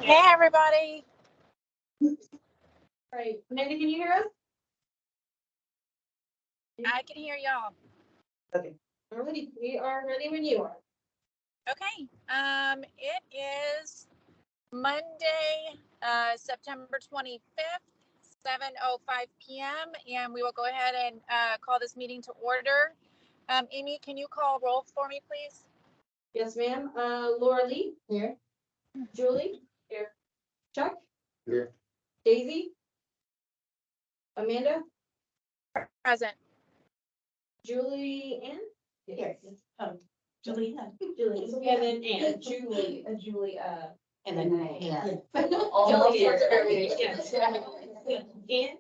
Hey, everybody. Right. Amanda, can you hear us? I can hear y'all. Okay. Alrighty, we are ready when you are. Okay. It is Monday, September 25th, 7:05 p.m., and we will go ahead and call this meeting to order. Amy, can you call roll for me, please? Yes, ma'am. Laura Lee. Here. Julie. Here. Chuck. Here. Daisy. Amanda. Present. Julie Ann. Yes. Julie. Julie. And then Ann. Julie. And then Anne. All sorts of variations. Ann.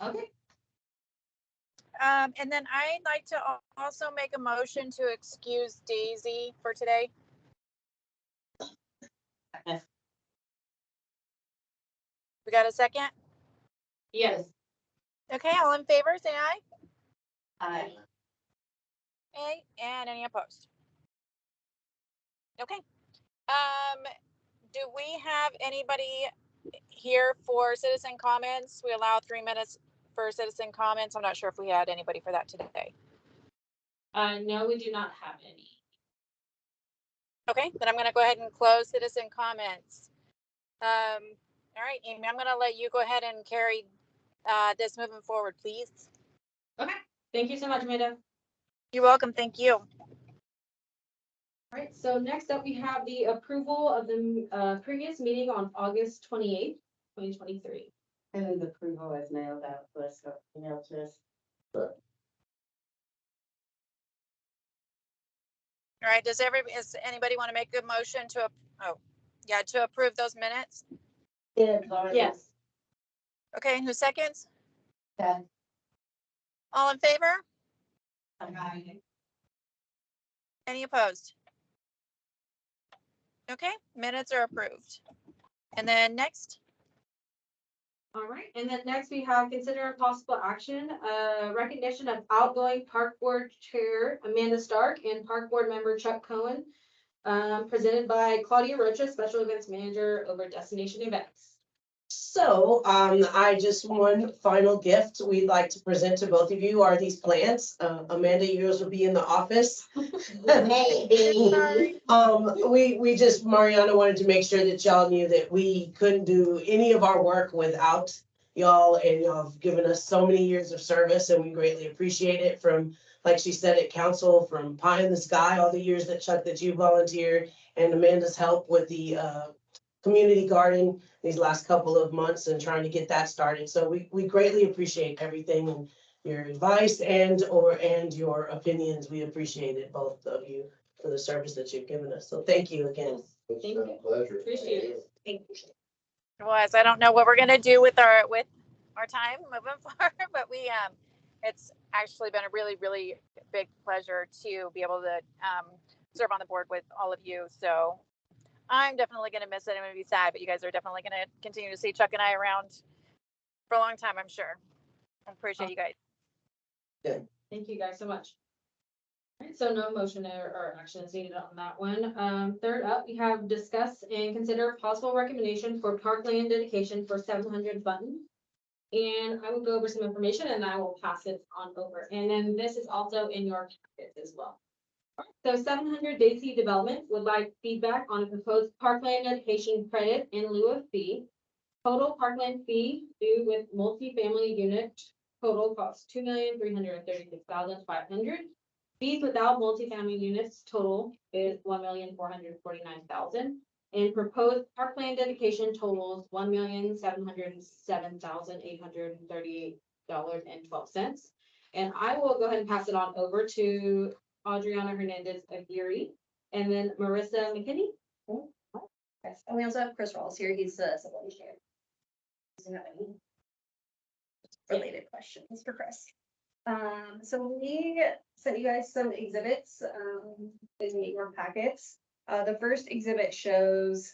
Okay. And then I'd like to also make a motion to excuse Daisy for today. We got a second? Yes. Okay, all in favor, say aye. Aye. Aye, and any opposed? Okay. Do we have anybody here for citizen comments? We allow 3 minutes for citizen comments. I'm not sure if we had anybody for that today. No, we do not have any. Okay, then I'm gonna go ahead and close citizen comments. All right, Amy, I'm gonna let you go ahead and carry this moving forward, please. Okay. Thank you so much, Amanda. You're welcome, thank you. All right, so next up, we have the approval of the previous meeting on August 28th, 2023. And the approval is mailed out to us, so emailed to us. All right, does anybody want to make a motion to, to approve those minutes? Yes. Okay, who seconds? Okay. All in favor? Aye. Any opposed? Okay, minutes are approved. And then next, All right, and then next we have consider possible action, recognition of outgoing park board chair Amanda Stark and park board member Chuck Cohen, presented by Claudia Rocha, special events manager over Destination Events. So, I just, one final gift we'd like to present to both of you are these plants. Amanda, yours will be in the office. Maybe. We just, Mariana wanted to make sure that y'all knew that we couldn't do any of our work without y'all, and y'all have given us so many years of service, and we greatly appreciate it. From, like she said, at council, from pie in the sky, all the years that Chuck, that you volunteered, and Amanda's help with the community garden these last couple of months and trying to get that started. So we greatly appreciate everything and your advice and your opinions. We appreciate it, both of you, for the service that you've given us. So thank you again. Thank you. Pleasure. Appreciate it. Thank you. was I don't know what we're gonna do with our time moving forward, but it's actually been a really, really big pleasure to be able to serve on the board with all of you. So I'm definitely gonna miss it. I'm gonna be sad, but you guys are definitely gonna continue to see Chuck and I around for a long time, I'm sure. I appreciate you guys. Thank you guys so much. All right, so no motion or action is needed on that one. Third up, we have discuss and consider possible recommendation for parkland dedication for 700 Button. And I will go over some information and I will pass it on over. And then this is also in your packets as well. So 700 Daisy Development would like feedback on a proposed parkland dedication credit in lieu of fee. Total parkland fee due with multifamily unit total cost $2,336,500. Fees without multifamily units total is $1,449,000. And proposed parkland dedication totals $1,707,838.12. And I will go ahead and pass it on over to Adriana Hernandez Aguirre, and then Marissa McKinney. Yes, and we also have Chris Rawls here. He's the civil engineer. Does he have any related questions for Chris? So we sent you guys some exhibits in your packets. The first exhibit shows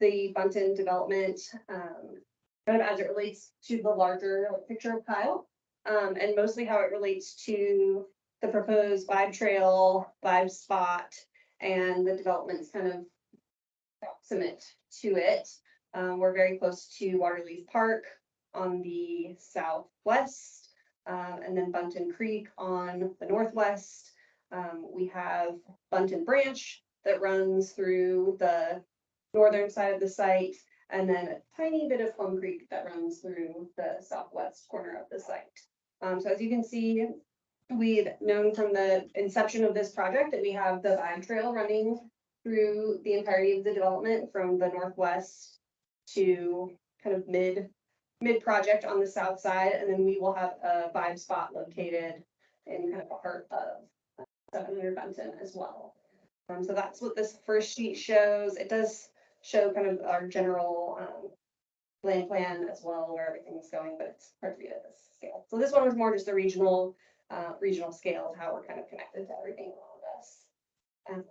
the Bunton development kind of as it relates to the larger picture of Kyle, and mostly how it relates to the proposed vibe trail, vibe spot, and the development's kind of proximate to it. We're very close to Waterleaf Park on the southwest, and then Bunton Creek on the northwest. We have Bunton Branch that runs through the northern side of the site, and then a tiny bit of Plum Creek that runs through the southwest corner of the site. So as you can see, we've known from the inception of this project that we have the Vine Trail running through the entirety of the development from the northwest to kind of mid project on the south side, and then we will have a vibe spot located in kind of the heart of 700 Benton as well. So that's what this first sheet shows. It does show kind of our general land plan as well, where everything's going, but it's hard to read at this scale. So this one was more just the regional scale of how we're kind of connected to everything around us.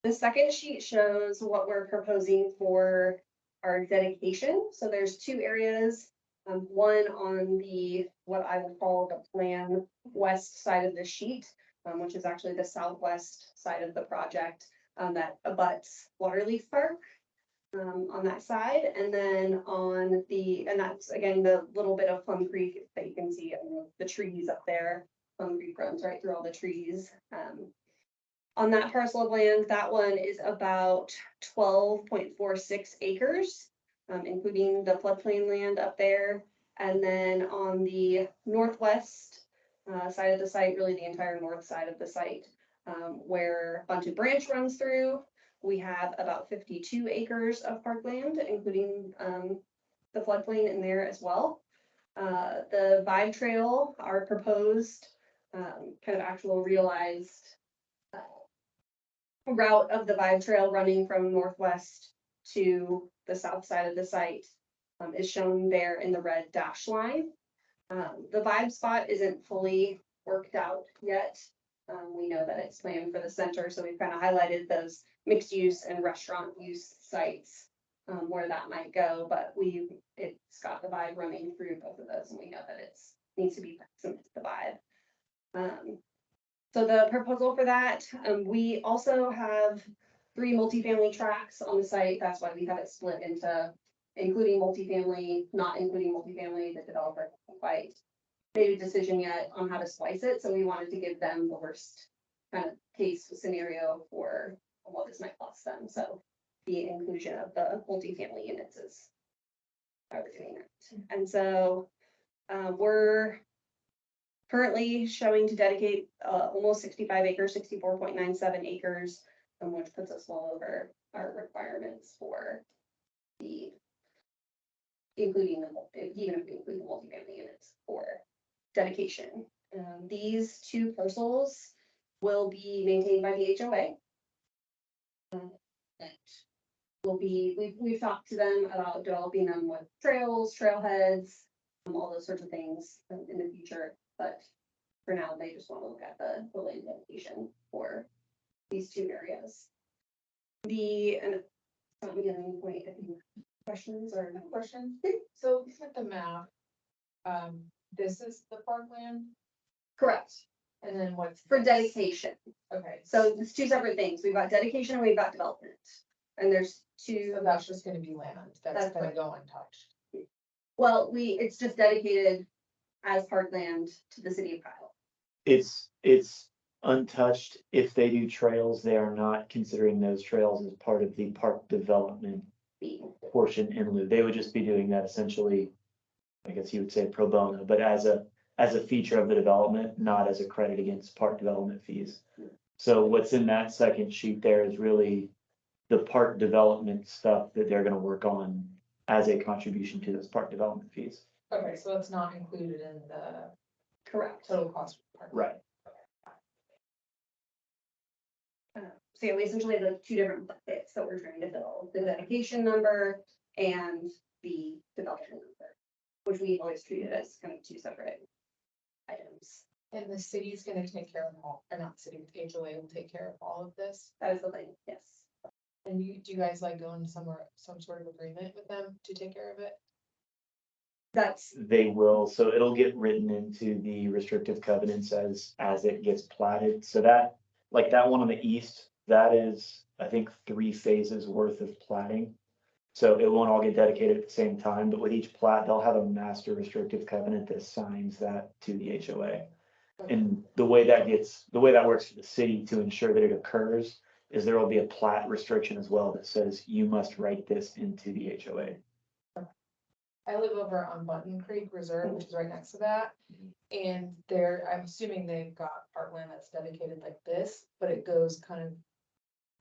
The second sheet shows what we're proposing for our dedication. So there's two areas, one on the, what I would call the plan west side of the sheet, which is actually the southwest side of the project, that abuts Waterleaf Park, on that side. And then on the, and that's again, the little bit of Plum Creek that you can see, the trees up there. Plum Creek runs right through all the trees. On that parcel of land, that one is about 12.46 acres, including the floodplain land up there. And then on the northwest side of the site, really the entire north side of the site, where Bunton Branch runs through, we have about 52 acres of parkland, including the floodplain in there as well. The Vibe Trail, our proposed kind of actual realized route of the Vibe Trail running from northwest to the south side of the site, is shown there in the red dash line. The Vibe spot isn't fully worked out yet. We know that it's planned for the center, so we've kind of highlighted those mixed use and restaurant use sites where that might go, but it's got the Vibe running through both of those, and we know that it's needs to be proximate to the Vibe. So the proposal for that, we also have 3 multifamily tracts on the site. That's why we have it split into including multifamily, not including multifamily. The developer hasn't quite made a decision yet on how to splice it. So we wanted to give them the worst kind of case scenario for what this might cost them. So the inclusion of the multifamily units is how we're doing that. And so we're currently showing to dedicate almost 65 acres, 64.97 acres, which puts us well over our requirements for the including even if we include the multifamily units for dedication. These 2 parcels will be maintained by the HOA. That will be, we've talked to them about developing them with trails, trailheads, all those sorts of things in the future. But for now, they just want to look at the land dedication for these 2 areas. And not me at any point, if you have questions or no questions. So looking at the map, this is the parkland, Correct. and then what's For this? dedication. Okay, So it's 2 separate things. We've got dedication and we've got development. And there's 2. so that's just gonna be land, that's That's gonna right. go untouched. Well, it's just dedicated as parkland to the city of Kyle. It's untouched. If they do trails, they are not considering those trails as part of the park development portion in lieu. They would just be doing that essentially, I guess you would say pro bono, but as a feature of the development, not as a credit against park development fees. So what's in that second sheet there is really the park development stuff that they're gonna work on as a contribution to those park development fees. Okay, so it's not included in the Correct. total cost. of park. Right. So yeah, we essentially have like 2 different buckets that we're trying to fill, the dedication number and the development number, which we've always treated as kind of 2 separate items. And the city's gonna take care of all, or not city, HOA will take care of all of this. That is the thing, yes. And do you guys like go into some sort of agreement with them to take care of it? That's, They will, so it'll get written into the restrictive covenants as it gets platted. So that, like that one on the east, That is, I think, 3 phases worth of plating. So it won't all get dedicated at the same time, but with each plat, they'll have a master restrictive covenant that assigns that to the HOA. And the way that works for the city to ensure that it occurs is there will be a plat restriction as well that says you must write this into the HOA. I live over on Button Creek Reserve, which is right next to that. And I'm assuming they've got parkland that's dedicated like this, but it goes kind of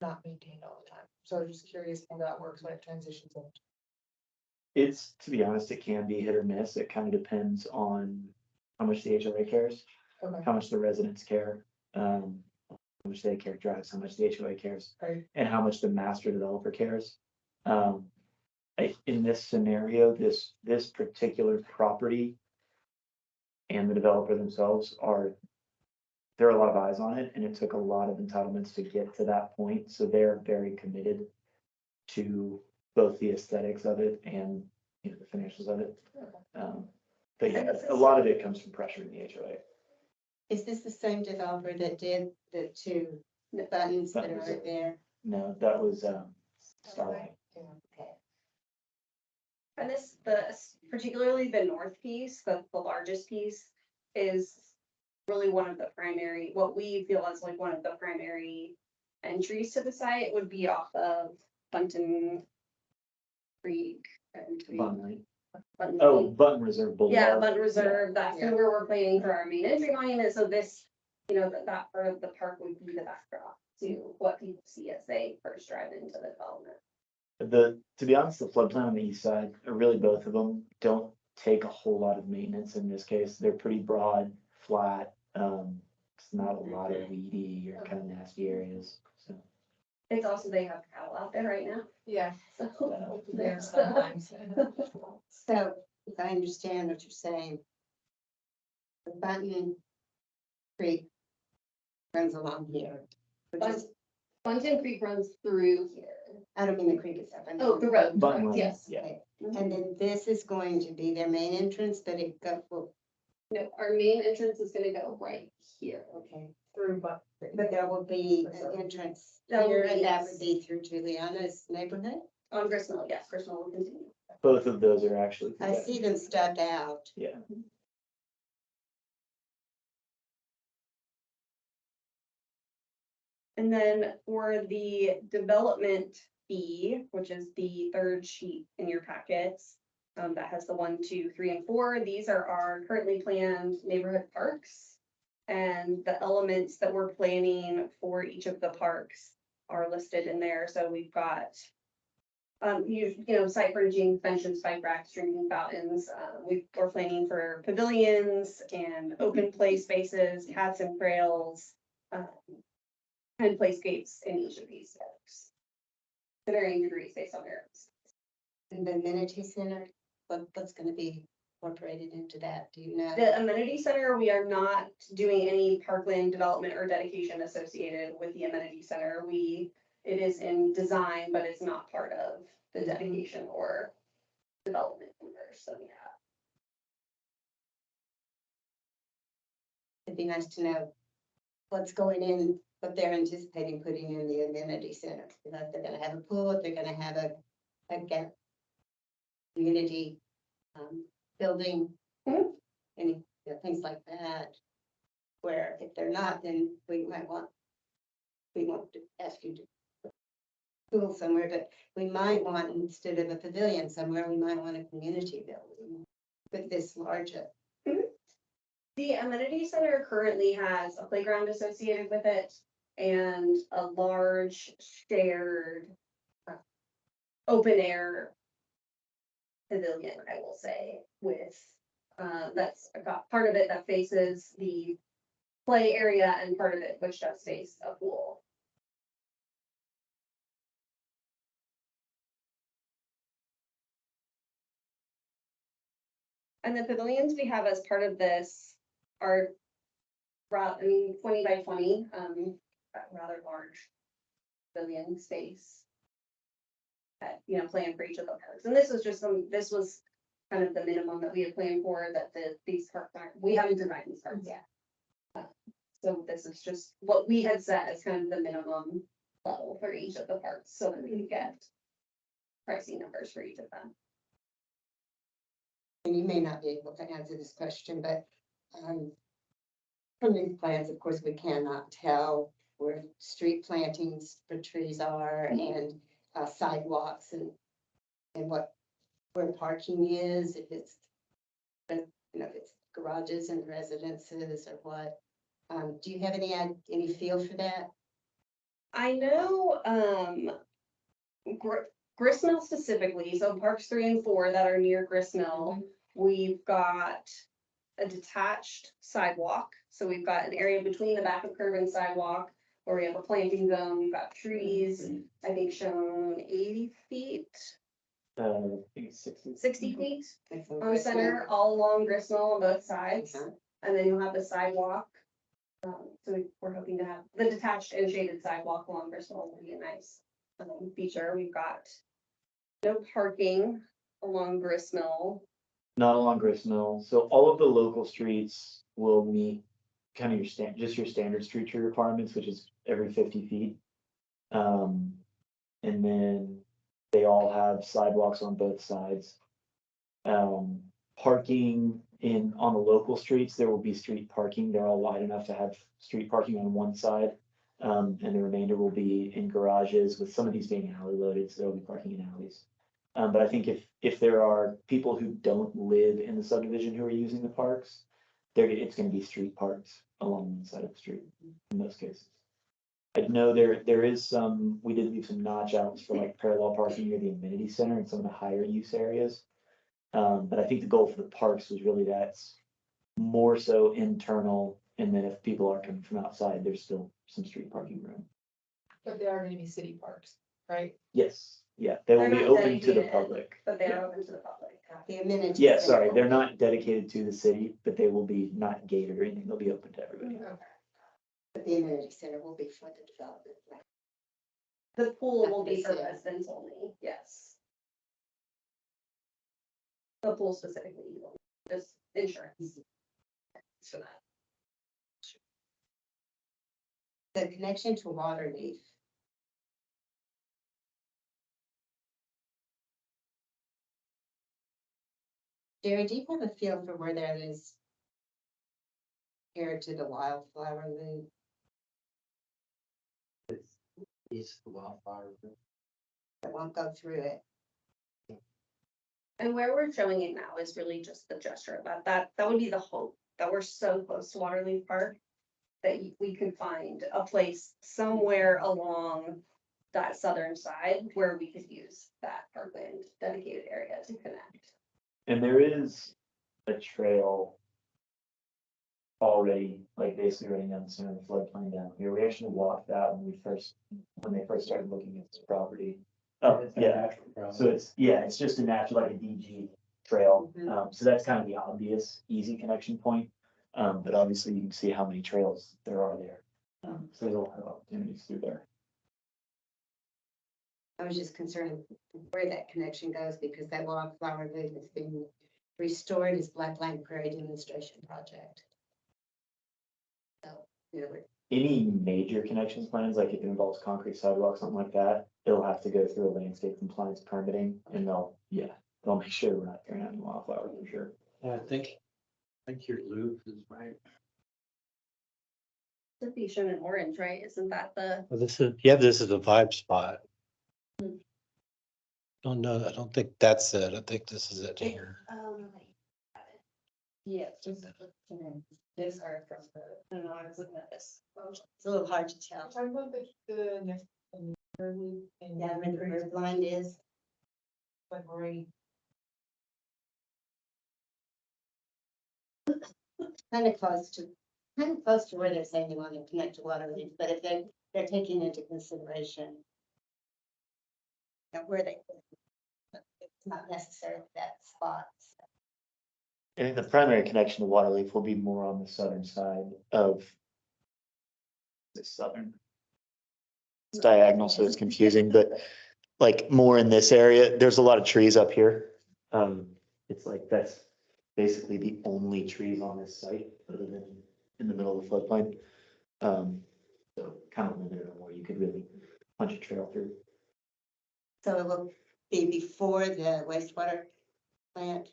not maintained all the time. So I'm just curious how that works when it transitions in. It's, to be honest, it can be hit or miss. It kind of depends on how much the HOA cares, Okay. how much the residents care, how much they characterize, how much the HOA cares, Right. and how much the master developer cares. In this scenario, this particular property and the developer themselves there are a lot of eyes on it, and it took a lot of entitlements to get to that point. So they're very committed to both the aesthetics of it and, you know, the financials of it. But yeah, a lot of it comes from pressure in the HOA. Is this the same developer that did the 2 buttons that are right there? No, that was, Starlight. Okay. And particularly the north piece, the largest piece, is really one of the primary, what we feel is like one of the primary entries to the site would be off of Bunton Creek. Button Lane. Button Oh, Lane. Button Reserve Boulevard. Yeah, Button Reserve, that's Yeah. where we're planning for our main entry monument, so this, you know, that part of the park would be the backdrop to what people see as they first drive into the development. To be honest, the floodplain on the east side, or really both of them, don't take a whole lot of maintenance in this case. They're pretty broad, flat. It's not a lot of weedy or kind of nasty areas, so. It's also, they have cattle out there right now, Yeah. so. There sometimes. So if I understand what you're saying, the Button Creek runs along here, which is, Bunton Creek runs through here. I don't mean the creek itself. I mean- Oh, the road, Button Lane, yes. yeah. Okay. And then this is going to be their main entrance, but it go, well, No, our main entrance is gonna go right here. okay. Through Button. But there will be an entrance That will here, be, and that yes. would be through Juliana's neighborhood. On Gristmill, yes, Gristmill will continue. Both of those are actually. I see them stuck out. Yeah. And then for the development fee, which is the third sheet in your packets, that has the 1, 2, 3, and 4, these are our currently planned neighborhood parks. And the elements that we're planning for each of the parks are listed in there. So we've got site furnishing, benches, bike racks, drinking fountains. We're planning for pavilions and open play spaces, paths and trails, and playscapes in each of these parks. To varying degrees based on areas. And the amenity center, what's gonna be incorporated into that, do you know? The amenity center, we are not doing any parkland development or dedication associated with the amenity center. It is in design, but it's not part of the dedication or development either, so yeah. It'd be nice to know what's going in, what they're anticipating putting in the amenity center. You know, if they're gonna have a pool, if they're gonna have a community, building, any, things like that. Where if they're not, then we want to ask you to pool somewhere, but we might want, instead of a pavilion somewhere, we might want a community building with this larger. The amenity center currently has a playground associated with it and a large shared open air pavilion, I will say, with that's got part of it that faces the play area and part of it which does face a pool. And the pavilions we have as part of this are 20 by 20, rather large pavilion space. That, planned for each of the parks. And this was kind of the minimum that we had planned for, that these parks aren't, we haven't designed these parks yet. So this is just what we had set as kind of the minimum level for each of the parks, so that we can get pricing numbers for each of them. And you may not be able to answer this question, but, from these plans, of course, we cannot tell where street plantings for trees are and sidewalks and where parking is, if it's, if it's garages and residences or what. Do you have any feel for that? I know, Gristmill specifically, so parks 3 and 4 that are near Gristmill, we've got a detached sidewalk. So we've got an area between the back of curb and sidewalk where we have a planting zone, we've got trees, I think shown 80 feet, I think it's 60. 60 feet Like on the center, all along Gristmill on both sides. Uh-huh. And then you'll have the sidewalk. So we're hoping to have the detached and shaded sidewalk along Bristol will be a nice feature. We've got no parking along Gristmill. Not along Gristmill. So all of the local streets will meet kind of just your standard street tree requirements, which is every 50 feet. And then they all have sidewalks on both sides. Parking on the local streets, there will be street parking. They're all wide enough to have street parking on one side. And the remainder will be in garages, with some of these being alley loaded, so they'll be parking in alleys. But I think if there are people who don't live in the subdivision who are using the parks, it's gonna be street parks along one side of the street in most cases. I know there is we did leave some notch outs for like parallel parking near the amenity center and some of the higher use areas. But I think the goal for the parks was really that's more so internal, and then if people are coming from outside, there's still some street parking room. But they are gonna be city parks, right? Yes, yeah, they will They're be not open to the dedicated, public. But they Yeah. are open to the public. The amenities. Yeah, sorry, they're not dedicated to the city, but they will be not gated or anything. They'll be open to everybody. Okay. But the amenity center will be for the development. Right? The pool will be for Yeah. residents only, yes. The pool specifically, just insurance. For that. The connection to Waterleaf. Jerry, do you have a feel for where that is compared to the wildflower loop? Is the wildfire. I won't go through it. And where we're showing it now is really just the gesture of that would be the hope, that we're so close to Waterleaf Park. That we could find a place somewhere along that southern side where we could use that parkland dedicated area to connect. And there is a trail already, like basically running down the center of the floodplain down here. We actually walked that when they first started looking at this property. Oh, yeah, so it's just a natural, like a DG trail. So that's kind of the obvious, easy connection point. But obviously you can see how many trails there are there. So there's a lot of opportunities through there. I was just concerned where that connection goes because that wildflower loop is being restored as Blackline Prairie Demonstration Project. So, Any major connections plans, like if it involves concrete sidewalk, something like that, it'll have to go through a landscape compliance permitting, and they'll make sure we're not tearing out any wildflower for sure. I think your loop is right. Should be shown in orange, right? Isn't that the? Well, this is the vibe spot. Don't know, I don't think that's it. I think this is it here. Yeah. These are from the, I don't know, I was looking at this. it's a little hard to tell. Talk about the next. And Yeah, where the bird blind is. like right. Kind of close to where they're saying they want to connect to Waterleaf, but if they're taking into consideration. Where they, it's not necessarily that spot. I think the primary connection to Waterleaf will be more on the southern side of the southern. It's diagonal, so it's confusing, but like more in this area, there's a lot of trees up here. It's like that's basically the only trees on this site other than in the middle of the floodplain. So kind of limited on where you could really plant punch a trail through. So it will be before the wastewater plant.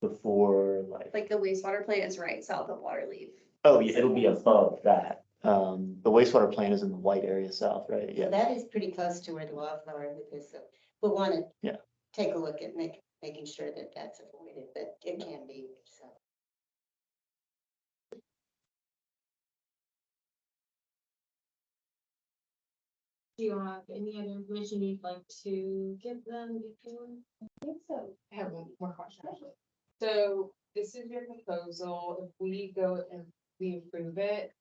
Before Like the wastewater plant is right south of Waterleaf. oh yeah, it'll be above that. The wastewater plant is in the white area south, right? So Yeah. that is pretty close to where the wildflower is. So we'll want to Yeah. take a look at making sure that that's avoided, but it can be, so. Do you have any other information you'd like to give them before? I think so. I have one more question actually. So this is your proposal. If we go and we approve it,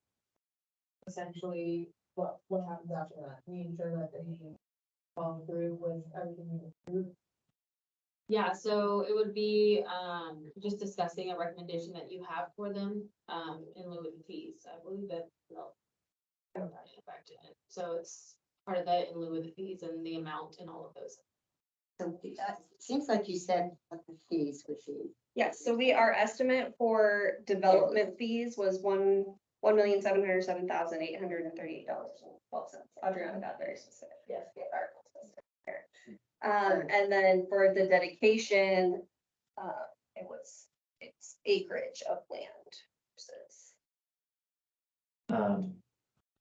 essentially, what happens after that? We ensure that they follow through with everything we approved. Yeah, so it would be, just discussing a recommendation that you have for them, in lieu of the fees. I believe that, well, affected it. So it's part of that in lieu of the fees and the amount and all of those. So it seems like you said what the fees would be. Yes, so our estimate for development fees was $1,707,838.12. Adriana got very specific. Yes. And then for the dedication, it's acreage of land versus.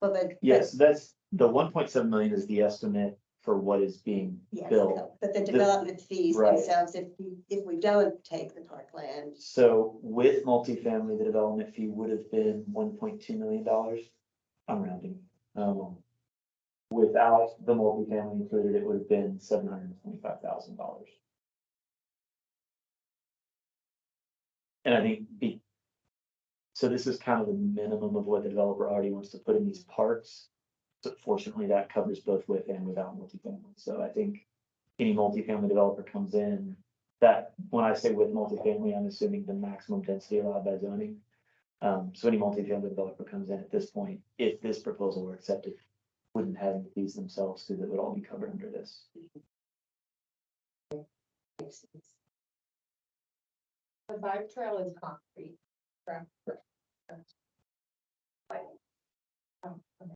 Well, but. Yes, that's the 1.7 million is the estimate for what is being Yes, built. but the development fees Right. themselves, if we don't take the parkland, So with multifamily, the development fee would have been $1.2 million. I'm rounding. Without the multifamily included, it would have been $725,000. And I think so this is kind of the minimum of what the developer already wants to put in these parks. So fortunately, that covers both with and without multifamily. So I think any multifamily developer comes in, that when I say with multifamily, I'm assuming the maximum density allowed by zoning. So any multifamily developer comes in at this point, if this proposal were accepted, wouldn't have any fees themselves, because it would all be covered under this. The bike trail is concrete. Correct. Oh, okay.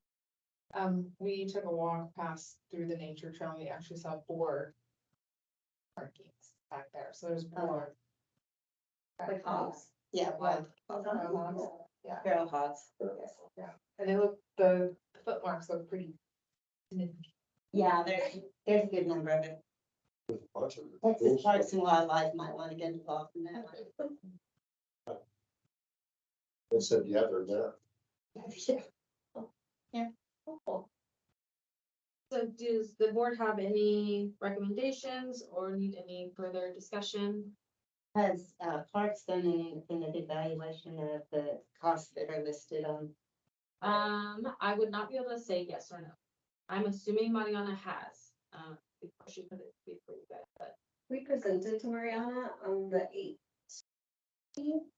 We took a walk past through the nature trail, and we actually saw 4 parkings back there, so there's more. Like hogs. yeah, wild. Yeah, Feral hogs. yeah, and they look, the footmarks look pretty. Yeah, there's a good number of it. Texas Parks and Wildlife might want to get involved in that one. They said, yeah, they're there. Yeah. Cool. So does the board have any recommendations or need any further discussion? Has Parks done any evaluation of the costs that are listed on? I would not be able to say yes or no. I'm assuming Mariana has, before she put it before you guys, but. We presented to Mariana on the 8th.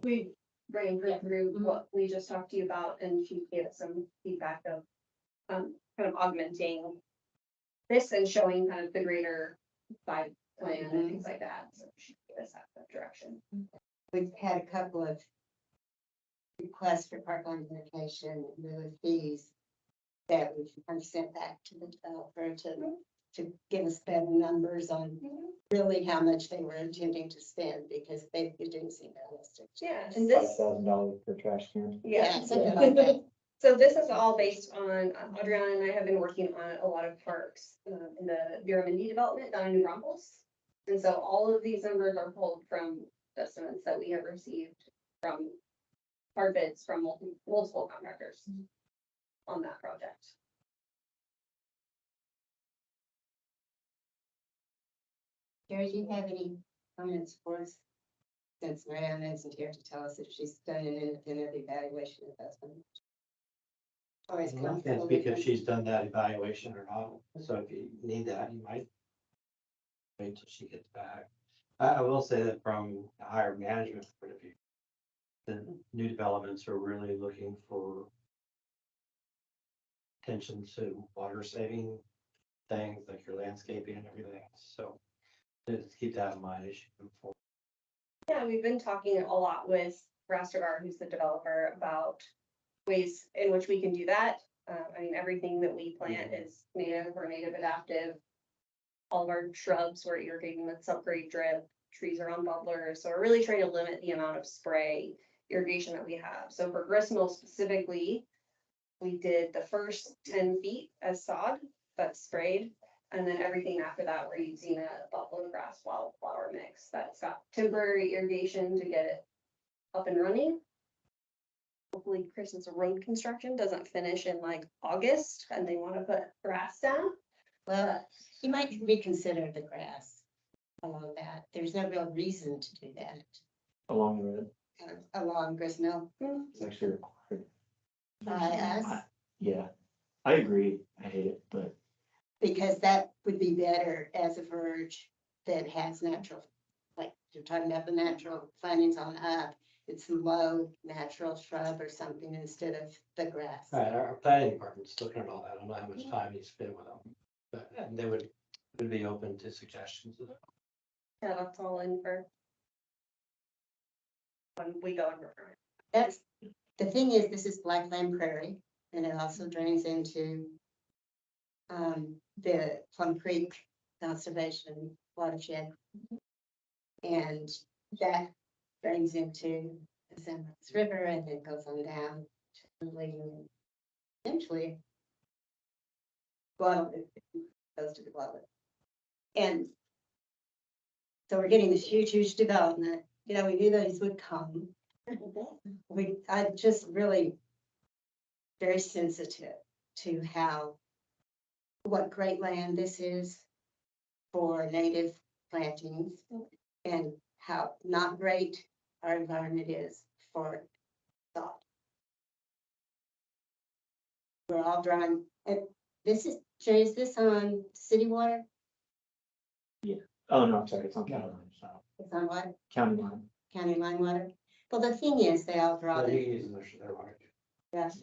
We ran her through what we just talked to you about, and she gave us some feedback of kind of augmenting this and showing kind of the greater vibe plan and things like that. So she gave us that direction. We've had a couple of requests for park augmentation in lieu of fees that we've kind of sent back to the developer to give us better numbers on really how much they were intending to spend, because it didn't seem realistic. Yeah, and this, $5,000 per trash can. yeah. Something like that. So this is all based on, Adriana and I have been working on a lot of parks in the Viramundi development down in New Braunfels. And so all of these numbers are pulled from estimates that we have received from hard bids from multiple contractors on that project. Gary, do you have any comments for us? Since Mariana isn't here to tell us if she's done an independent evaluation of that one. Always I can't speak if she's done that evaluation or not, so if you need that, you might wait till she gets back. I will say that from a higher management point of view, the new developments are really looking for attention to water saving things like your landscaping and everything, so just keep that in mind as you move forward. Yeah, we've been talking a lot with Rastergaard, who's the developer, about ways in which we can do that. I mean, everything that we plant is native or native adaptive. All of our shrubs, we're irrigating with subgrade drip, trees are on bubblers, so we're really trying to limit the amount of spray irrigation that we have. So for gristmill specifically, we did the first 10 feet as sod, that's sprayed. And then everything after that, we're using a buffalo grass wildflower mix that's got temporary irrigation to get it up and running. Hopefully Christmas road construction doesn't finish in like August and they want to put grass down. Well, you might reconsider the grass along that. There's no real reason to do that along the road. Along Gristmill It's actually required. by us, Yeah, I agree. I hate it, but because that would be better as a verge that has natural, like you're talking about the natural plantings on up. It's a low natural shrub or something instead of the grass. All right, our planning department's looking at all that. I don't know how much time you spend with them. But and they would be open to suggestions. Yeah, that's all in for when we go and river. That's, the thing is, this is Blackland Prairie, and it also drains into the Plum Creek Conservation Watershed. And that drains into the San Marcos River and then goes on down to leading eventually. Well, it goes to the Guadalupe. And so we're getting this huge development. You know, we knew these would come. I just really very sensitive to what great land this is for native plantings and how not great our environment is for sod. We're all drawing, and this is, Jay, is this on city water? oh no, I'm sorry, it's on county line. So It's on what? county line. County line water? Well, the thing is, they all draw But you it. can use their water. Yes.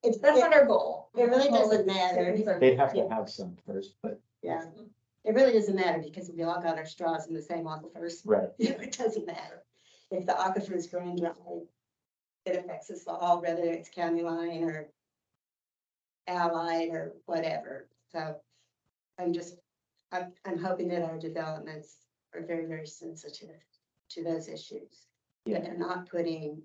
That's not our goal. It really doesn't matter. They'd have to have some first, but Yeah, it really doesn't matter because we all got our straws in the same aquifers. right. It doesn't matter. If the aquifer is growing dry, it affects us all, whether it's county line or allied or whatever. So I'm hoping that our developments are very sensitive to those issues. Yeah. That they're not putting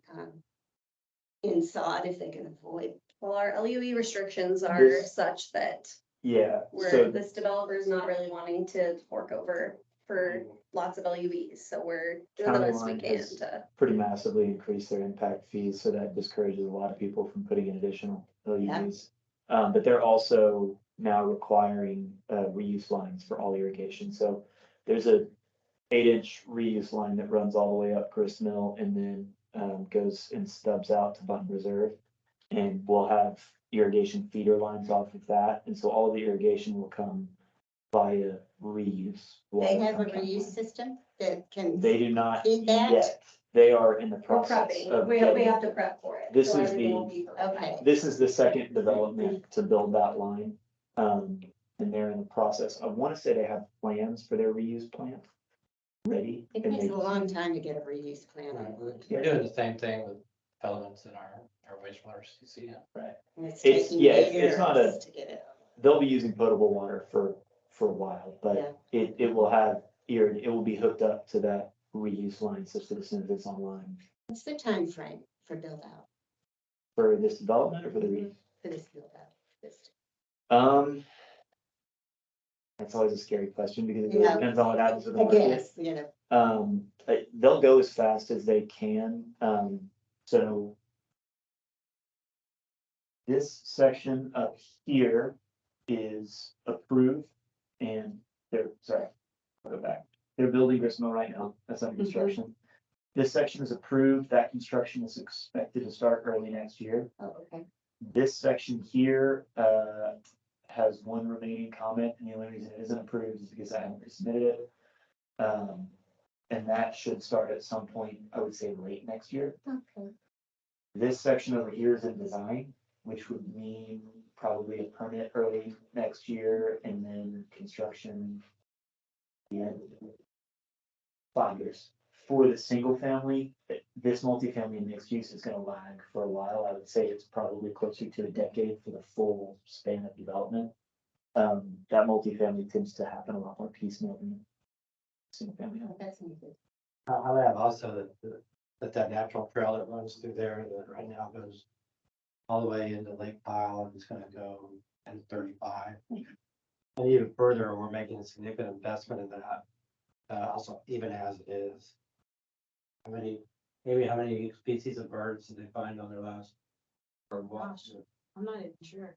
in sod if they can avoid. Well, our LUE restrictions are This- such that Yeah, where so this developer is not really wanting to fork over for lots of LUEs, so we're doing the County best we line can has- to. pretty massively increase their impact fees, so that discourages a lot of people from putting in additional LUVs. But they're also now requiring reuse lines for all irrigation, so there's a 8-inch reuse line that runs all the way up Grist Mill and then goes and stubs out to Button Reserve. And we'll have irrigation feeder lines off of that, and so all the irrigation will come via reuse. They water have a from County reuse Line. system that can. They do not Feed that? yet. They are in the We're process prepping, of we getting- have to prep for it. This so is everything the- will be Okay. This is the second development to build that line. And they're in the process. I want to say they have plans for their reuse plant ready. It and takes they a just- long time to get a reuse plan. We're doing the same thing with elements in our wastewaters, you see. Right. And it's It's- taking yeah, it's not years a- to get it. They'll be using potable water for a while, Yeah. but it will have, it will be hooked up to that reuse line such that as soon as it's online. What's the time frame for build out, For this development or for the reuse? for this build out? This- That's always a scary question because it Yeah. really depends on what happens with the I market. guess, They'll go as fast as they can, so. This section up here is approved and I'll go back. They're building Grist Mill right now, that's under construction. This section is approved, that construction is expected to start early next year. Oh, okay. This section here, has one remaining comment, and the only reason it isn't approved is because I haven't resubmitted it. And that should start at some point, I would say late next year. Okay. This section over here is in design, which would mean probably a permit early next year and then construction. Yeah. 5 years. for the single family, this multifamily and mixed use is gonna lag for a while. I would say it's probably closer to a decade for the full span of development. That multifamily tends to happen a lot more piecemeal than single family. That's needed. I would have also that natural trail that runs through there that right now goes all the way into Lake Pile and it's gonna go in 35. And even further, we're making a significant investment in that, also even as it is. How many species of birds did they find on their last? Bird watch? I'm not even sure.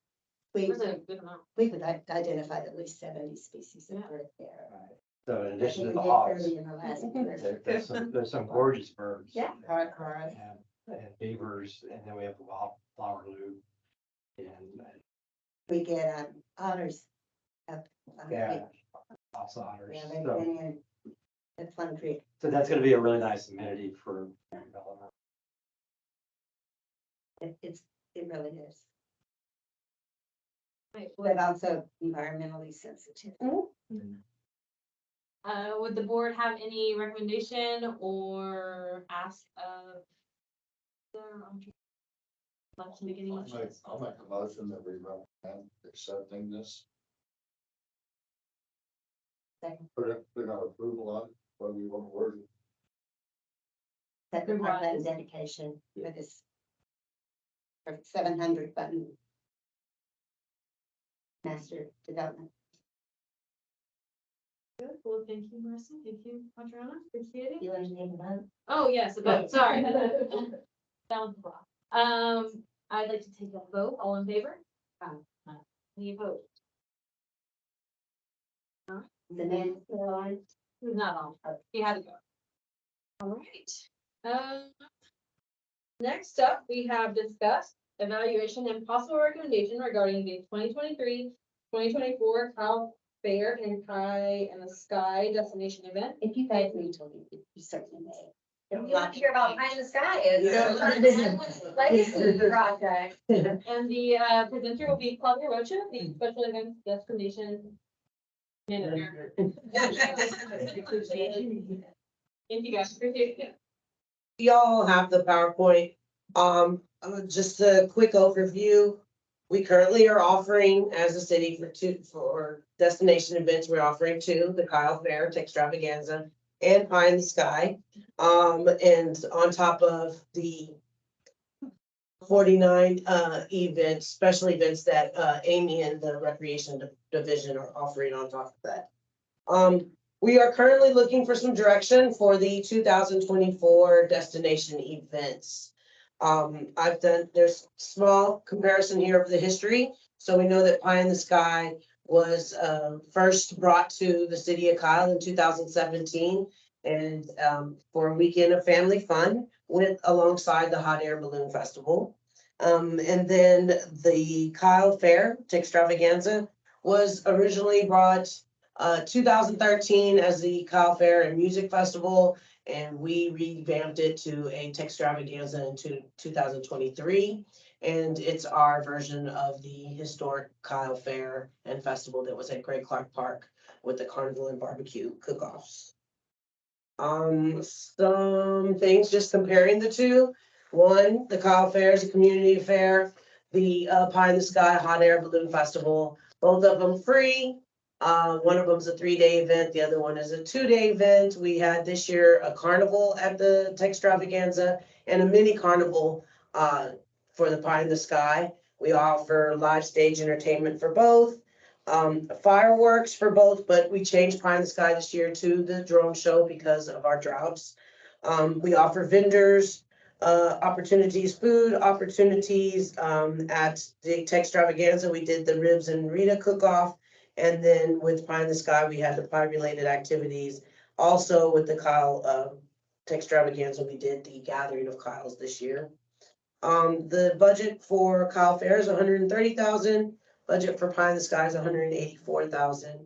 We, There's a good amount. we could identify at least 70 species of bird there. So in I addition think to we the did hawks, 30 in the last year. there's some gorgeous birds. Yeah. And beavers, and then we have the wildflower loop. And We get otters up. on the yeah, creek. lots of otters. Yeah, they've So- been in at Plum Creek. So that's gonna be a really nice amenity for development. It really is, Right, but also environmentally sensitive. would the board have any recommendation or ask of? Like the beginning of. I'll make a motion that we recommend accepting this. Second. Put out approval on, what we want to word it. That the Good parkland rise. dedication for this. For 700 button. Master development. Good, well, thank you, Marissa, thank you, Adriana, appreciate it. You want to name them? Oh, yes, about, sorry. Down the block. I'd like to take a vote, all in favor? Any opposed? The man still on? Who's not on? He had to go. All right. Next up, we have discussed evaluation and possible recommendation regarding the 2023-2024 Cal Fair and Pie in the Sky destination event. If you guys need to leave, you certainly may. We want to hear about Pie in the Sky is Yeah. legacy project. And the presenter will be Claudia Rocha, the special events destination manager. Thank you guys, appreciate it. Y'all have the PowerPoint. Just a quick overview. We currently are offering as a city for destination events, we're offering two, the Kyle Fair, Extravaganza, and Pie in the Sky. And on top of the 49 events, special events that Amy and the Recreation Division are offering on top of that. We are currently looking for some direction for the 2024 destination events. There's small comparison here of the history. So we know that Pie in the Sky was first brought to the city of Kyle in 2017. And for a weekend of family fun alongside the Hot Air Balloon Festival. And then the Kyle Fair Extravaganza was originally brought 2013 as the Kyle Fair and Music Festival, and we revamped it to a Textravaganza in 2023. And it's our version of the historic Kyle Fair and Festival that was at Great Clark Park with the carnival and barbecue cook-offs. Some things just comparing the two. One, the Kyle Fair is a community fair. The Pie in the Sky Hot Air Balloon Festival, both of them free. One of them's a 3-day event, the other one is a 2-day event. We had this year a carnival at the Textravaganza and a mini carnival for the Pie in the Sky. We offer live stage entertainment for both. Fireworks for both, but we changed Pie in the Sky this year to the drone show because of our droughts. We offer vendors, opportunities, food opportunities. At the Textravaganza, we did the Ribs and Rita cook-off. And then with Pie in the Sky, we had the pie-related activities. Also with the Kyle Textravaganza, we did the Gathering of Kyles this year. The budget for Kyle Fair is $130,000. Budget for Pie in the Sky is $184,000.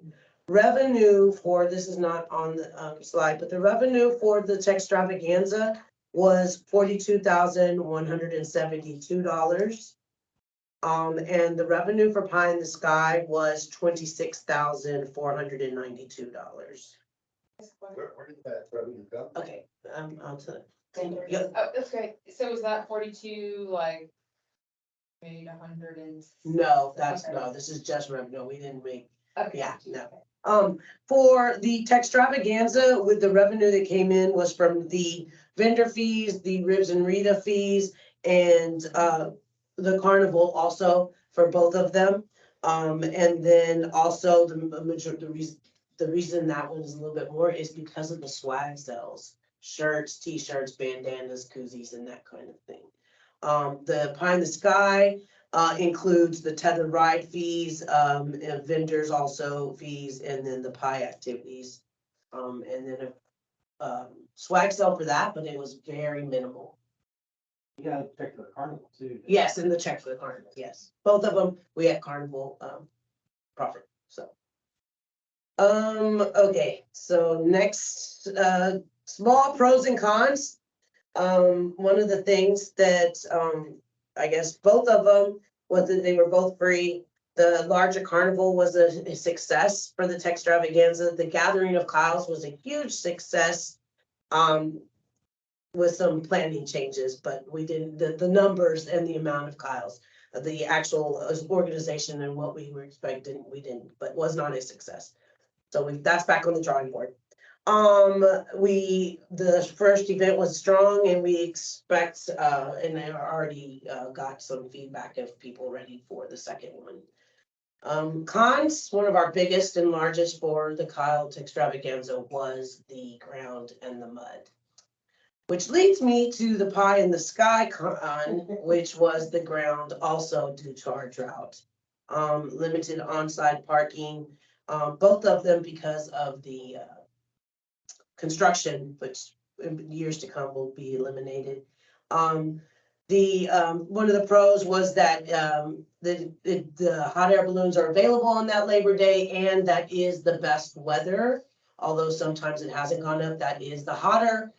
Revenue for, this is not on the slide, but the revenue for the Textravaganza was $42,172. And the revenue for Pie in the Sky was $26,492. Where did that revenue come? Okay, on to. Oh, that's great. So is that 42, like, made 100 and? No, no, this is just revenue. We didn't make, yeah, no. For the Textravaganza, with the revenue that came in was from the vendor fees, the Ribs and Rita fees, and, the carnival also for both of them. And then also the reason that one is a little bit more is because of the swag sales, shirts, t-shirts, bandanas, koozies, and that kind of thing. The Pie in the Sky, includes the tethered ride fees, and vendors also fees, and then the pie activities. And then a swag sale for that, but it was very minimal. You gotta check the carnival too. Yes, and the check for the carnival, yes. Both of them, we had carnival, profit, so. Okay, so next, small pros and cons. One of the things that, I guess both of them, was that they were both free. The larger carnival was a success for the Textravaganza. The Gathering of Clouds was a huge success. With some planning changes, but we didn't, the numbers and the amount of Kyles, the actual organization and what we were expecting, we didn't, but was not a success. So that's back on the drawing board. The first event was strong and we expect, and I already, got some feedback of people ready for the second one. Cons, one of our biggest and largest for the Kyle Extravaganza was the ground and the mud. Which leads me to the Pie in the Sky con, which was the ground also due to our drought. Limited on-site parking, both of them because of the, construction, which in years to come will be eliminated. One of the pros was that the hot air balloons are available on that Labor Day, and that is the best weather. Although sometimes it hasn't gone up, that is the hotter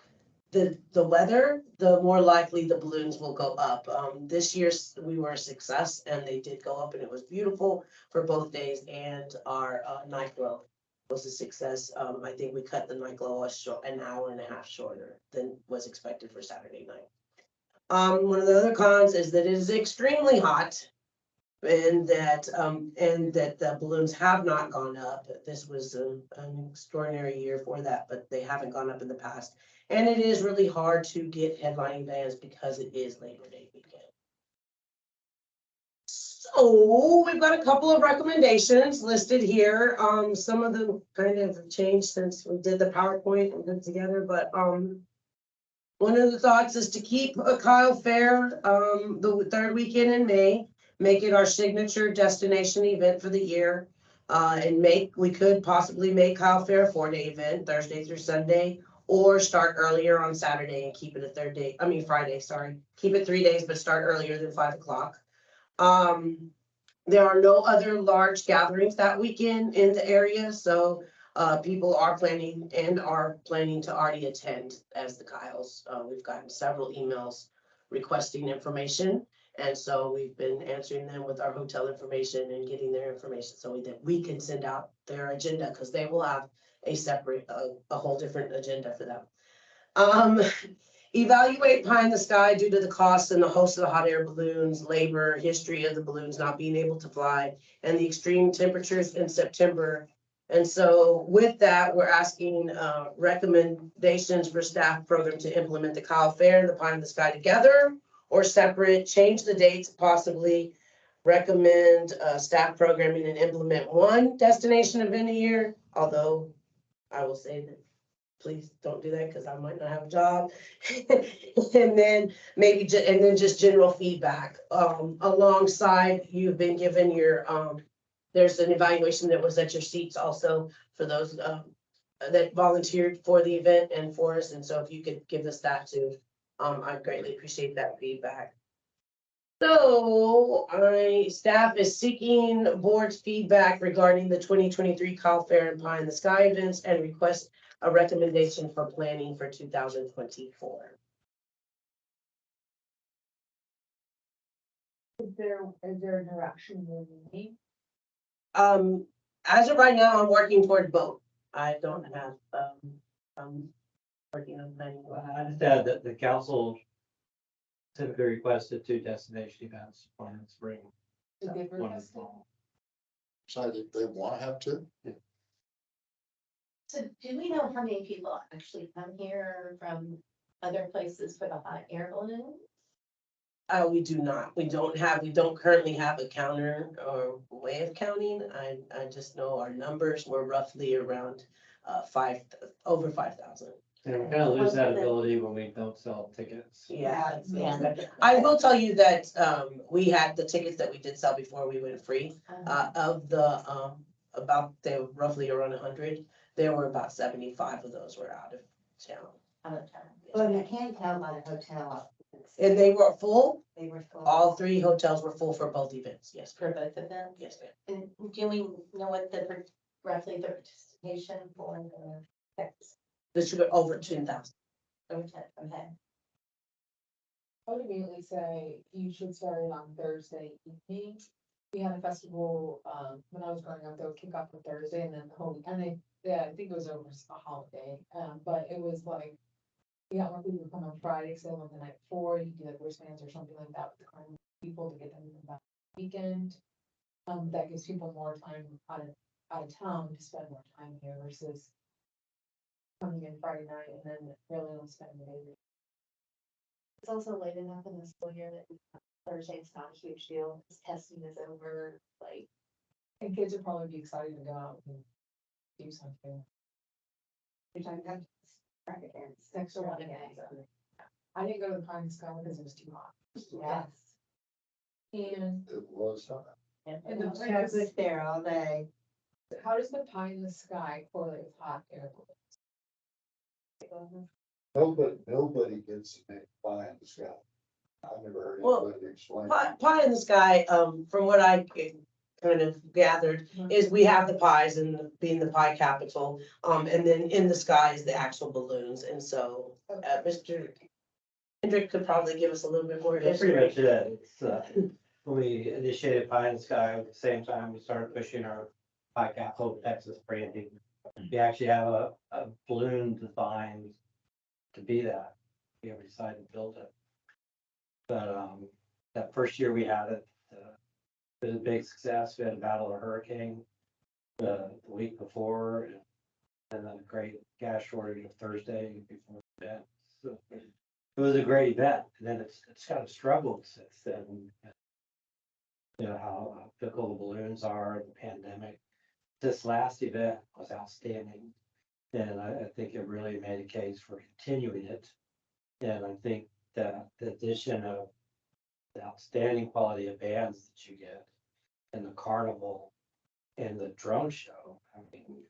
the weather, the more likely the balloons will go up. This year we were a success and they did go up and it was beautiful for both days, and our night glow was a success. I think we cut the night glow an hour and a half shorter than was expected for Saturday night. One of the other cons is that it is extremely hot and that the balloons have not gone up. This was an extraordinary year for that, but they haven't gone up in the past. And it is really hard to get headlining bands because it is Labor Day weekend. So we've got a couple of recommendations listed here. Some of them kind of changed since we did the PowerPoint and put together, but one of the thoughts is to keep a Kyle Fair the third weekend in May, make it our signature destination event for the year. And we could possibly make Kyle Fair a 4-day event, Thursday through Sunday, or start earlier on Saturday and keep it a Friday, sorry. Keep it 3 days, but start earlier than 5 o'clock. There are no other large gatherings that weekend in the area, so people are planning to already attend as the Kyles. We've gotten several emails requesting information, and so we've been answering them with our hotel information and getting their information so that we can send out their agenda, because they will have a separate, a whole different agenda for them. Evaluate Pie in the Sky due to the cost and the host of the hot air balloons, labor, history of the balloons not being able to fly, and the extreme temperatures in September. And so with that, we're asking recommendations for staff program to implement the Kyle Fair and the Pie in the Sky together or separate, change the dates possibly, recommend staff programming and implement one destination event a year, although I will say that please don't do that because I might not have a job. And then maybe just general feedback. Alongside, you've been given your there's an evaluation that was at your seats also for those that volunteered for the event and for us. And so if you could give us that too, I'd greatly appreciate that feedback. So staff is seeking board's feedback regarding the 2023 Kyle Fair and Pie in the Sky events and request a recommendation for planning for 2024. Is there a direction we're moving? As of right now, I'm working toward both. I don't have, working on planning. I just add that the council typically requested 2 destination events on the spring. Did they one in the request it? fall. So they want to have to? So do we know how many people actually come here from other places for the hot air balloon? We do not. We don't currently have a counter or way of counting. I just know our numbers were roughly around, over 5,000. And we kind of lose that ability when we don't sell tickets. Yeah. Yeah. I will tell you that, we had the tickets that we did sell before we went free. Of the, they were roughly around 100, there were about 75 of those were out of town. Out of town. Well, you can't tell by the hotel. And they were full, They were full. all 3 hotels were full for both events, yes, For both of them? yes, ma'am. And do we know what roughly the participation for the Texas? This should go over 10,000. Okay. I would immediately say you should start it on Thursday evening. We had a festival, when I was growing up, they would kick off on Thursday and then the whole, I think it was over a holiday, but it was like, we got more people to come on Friday, so on the night before, you do like wristbands or something like that with the current people to get them back weekend. That gives people more time out of town to spend more time here versus coming in Friday night and then really only spending the day. It's also late enough in the school year that Thursday's not a huge deal, because testing is over, like. And kids would probably be excited to go out and do something. You're talking about extravagance. Extra one again. I didn't go to the Pine and Sky because it was too hot. Yes. And It was hot. And the I was there all day. how does the pie in the sky correlate with hot air balloons? Nobody gets to make pie in the sky. I've never heard Well, anybody explain. Pie in the sky, from what I kind of gathered, is we have the pies and being the pie capital, and then in the sky is the actual balloons, and so, Mr. Hendrick could probably give us a little bit more That's pretty history. much it. It's, when we initiated Pie in the Sky, at the same time, we started pushing our pie capital Texas branding. We actually have a balloon designed to be that. We ever decided to build it. But, that first year we had it, it was a big success. We had a battle of hurricane the week before, and then a great gas shortage of Thursday before the event. So it was a great event, and then it's kind of struggled since then. You know, how fickle the balloons are, the pandemic. This last event was outstanding, and I think it really made a case for continuing it. And I think that the addition of the outstanding quality of bands that you get, and the carnival, and the drone show, I mean,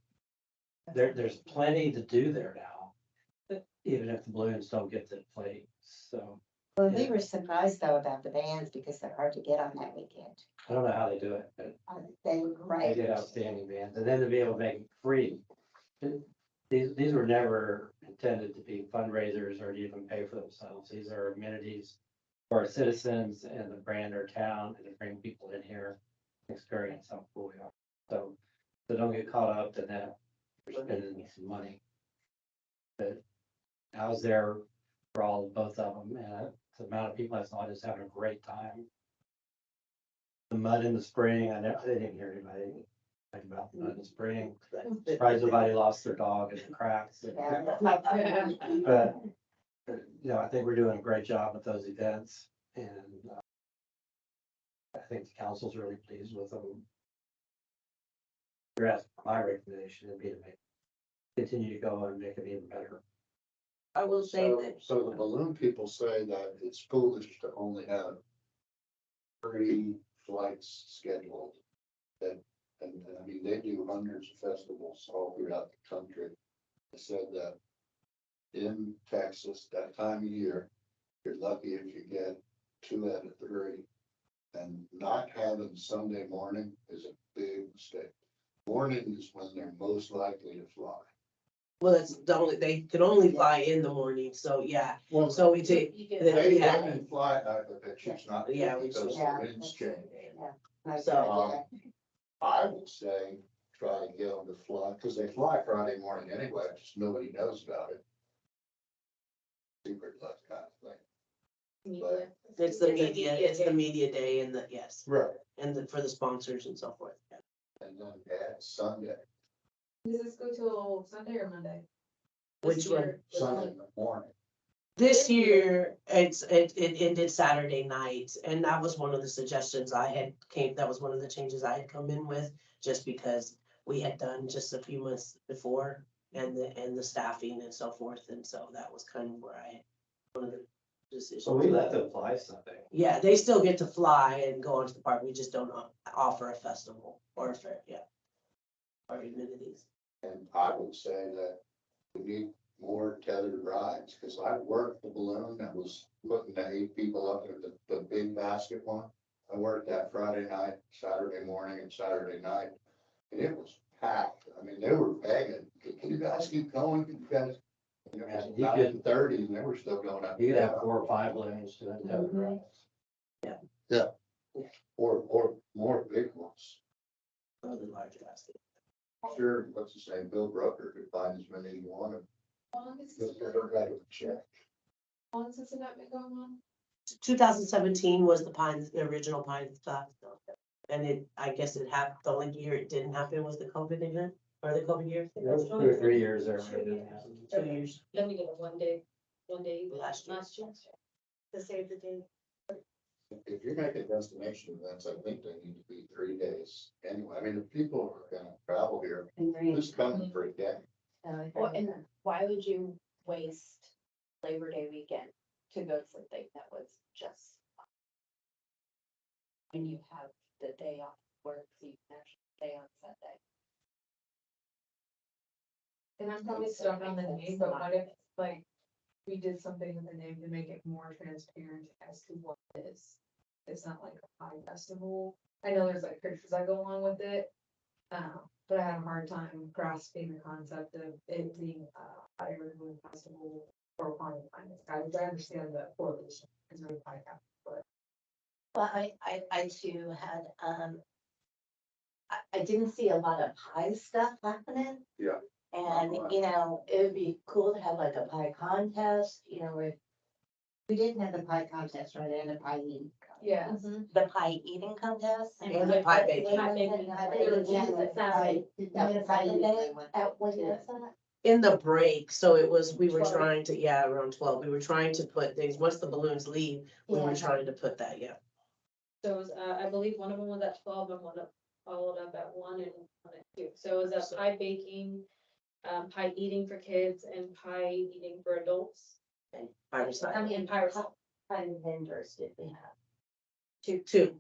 there's plenty to do there now, even if the balloons don't get to play, so. Well, we were surprised though about the bands because they're hard to get on that weekend. I don't know how they do it, but They were they great. get outstanding bands, and then to be able to make it free. These were never intended to be fundraisers or to even pay for themselves. These are amenities for our citizens and the brand our town, and to bring people in here, experience how cool we are. So don't get caught up in that, you're spending some money. But I was there for both of them, and the amount of people I saw just having a great time. The mud in the spring, I didn't hear anybody talk about the mud in the spring. Surprised nobody lost their dog in the cracks. But, you know, I think we're doing a great job with those events, and I think the council's really pleased with them. You're asking for my recommendation would be to continue to go and make it even better. I will say So, that, so the balloon people say that it's foolish to only have 3 flights scheduled. And I mean, they do hundreds of festivals all throughout the country. They said that in Texas, that time of year, you're lucky if you get 2 out of 3. And not having Sunday morning is a big mistake. Morning is when they're most likely to fly. well, that's they can only fly in the morning, so yeah, Well, so we take. they yeah. can fly, but choose not to Yeah, we because choose the Yeah. winds change. Yeah. So- I would say try and get them to fly, because they fly Friday morning anyway, just nobody knows about it. Secret left kind of thing. But, It's the media, it's the media day and yes, right, and for the sponsors and so forth. Yeah. and then add Sunday, Does this go till Sunday or Monday? Which one? Sunday in the morning. This year, it ended Saturday night, and that was one of the suggestions that was one of the changes I had come in with, just because we had done just a few months before, and the staffing and so forth, and so that was kind of where one of the decisions. So we let them fly Sunday. Yeah, they still get to fly and go onto the park, we just don't offer a festival or a fair, yeah. Or amenities. And I would say that we need more tethered rides, because I worked the balloon that was putting the 8 people up at the big basket one. I worked that Friday night, Saturday morning and Saturday night, and it was packed. I mean, they were begging, can you guys keep going? Can you guys? You know, Yeah, it's you 9:30 and they were still going up. You could have 4 or 5 balloons to that tethered ride. Or more big ones. Really large basket. Sure, what's his name, Bill Brooker could find as many as you wanted. How long has Just get a regular check. how long has this event been going on? 2017 was the original Pines Club. And I guess the only year it didn't happen was the COVID event, or the COVID year. There was 2 or 3 years there. when it didn't happen. 2 years Then we get a one day last year. To save the date. If you're making destination events, I think they need to be 3 days anyway. I mean, if people are gonna travel here, who's coming for a day? Well, and why would you waste Labor Day weekend to go to something that was just when you have the day off work, so you can actually stay on Sunday? And I'm probably stuck on the name, but what if, like, we did something with the name to make it more transparent as to what it is? It's not like a pie festival. I know there's like pictures that go along with it. But I had a hard time grasping the concept of it being a pie balloon festival or pie kind of sky, which I understand the correlation is really pie cap, but. Well, I too had, I didn't see a lot of pie stuff happening. Yeah. And, you know, it would be cool to have like a pie contest, you know, where We didn't have the pie contest, right, and the pie eating. Yeah. the pie eating contest. And the pie baking. Pie baking. At what is that? In the break, so we were trying to, around 12, we were trying to put things, once the balloons leave, we were Yeah. trying to put that, yeah. So it was, I believe one of them was at 12 and one followed up at 1 and 1 at 2. So it was a pie baking, pie eating for kids and pie eating for adults. Pie recital. And pie recital. How many vendors did we have? Two, Two.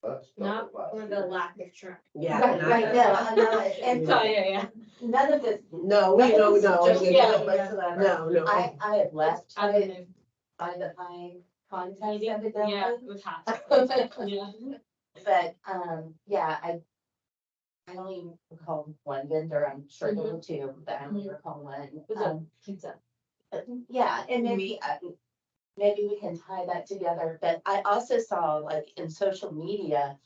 That's Not double last for the year. lack of trying. yeah. Right, not- right, no, I know it, and Yeah. none of it. No, we none no, of it's no, just no, yet no, whatsoever. no. I had left I by don't know. the pie contest Yeah, evidently. it was hot. Yeah. But, yeah, I only recall one vendor, I'm sure there were two, but I only recall one. Was it pizza? Yeah, and maybe, maybe we can tie that together, but I also saw like in social media,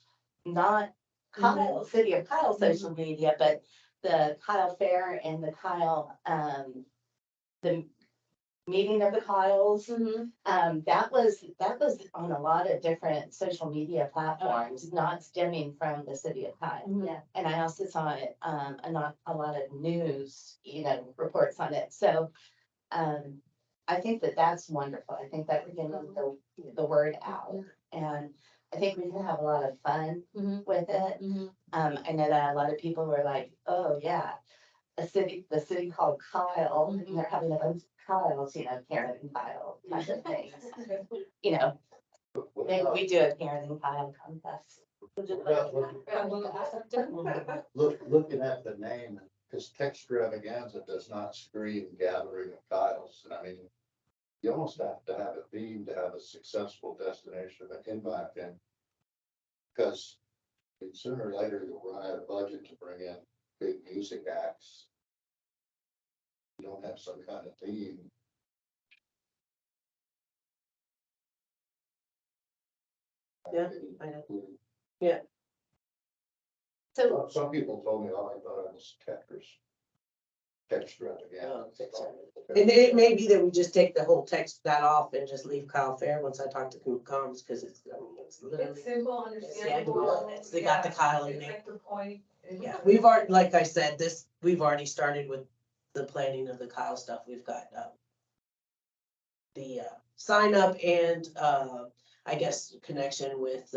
not Kyle, City of Kyle social media, but the Kyle Fair and the Kyle, the meeting of the Kyles. That was on a lot of different social media platforms, not stemming from the city of Kyle. Yeah. And I also saw it, not a lot of news, you know, reports on it. So, I think that that's wonderful. I think that we're getting the word out, and I think we can have a lot of fun with it. I know that a lot of people were like, oh, yeah, the city called Kyle, and they're having a bunch of Kyles, you know, Karen and Kyle type of things. You know, maybe we do a Karen and Kyle contest. Looking at the name, because Textravaganza does not scream gathering of Kyles, and I mean, you almost have to have a theme to have a successful destination, in my opinion. Because sooner or later, you'll run out of budget to bring in big music acts. You don't have some kind of theme. Yeah, I know. So some people told me, oh, I thought it was Tetris. Texture again. Oh, And it may be that we just take the whole text that off and just leave Kyle Fair once I talk to comms, because it's, I mean, it's literally. It's simple, understandable. understandable. They got the Kyle in It's there. like the point. Yeah, we've already, like I said, we've already started with the planning of the Kyle stuff. We've got, the, sign up and, I guess, connection with,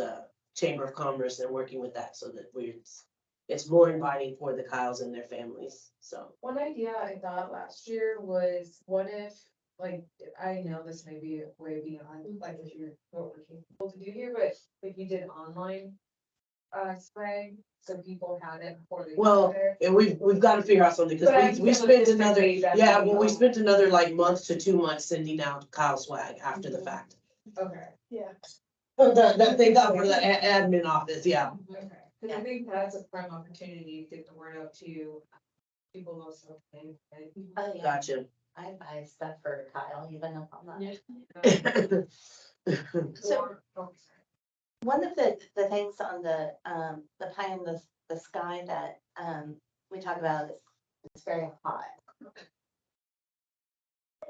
Chamber of Commerce and working with that so that it's more inviting for the Kyles and their families, so. One idea I thought last year was, what if, like, I know this may be way beyond, like, if you're, what we're capable to do here, but if you did online swag, so people had it before they Well, got there. and we've got to figure out something, But I because we think spent another, logistically, that's yeah, gonna be well, we hard. spent another like month to 2 months sending out Kyle swag after the fact. Okay, yeah, That they got for the admin office, yeah. okay, cause I think that's a prime opportunity to get the word out to people most of the time, right? Oh, yeah, Gotcha. I buy stuff for Kyle, even if I'm not. So Or- oh, sorry. one of the things on the pie in the sky that, we talk about is it's very hot.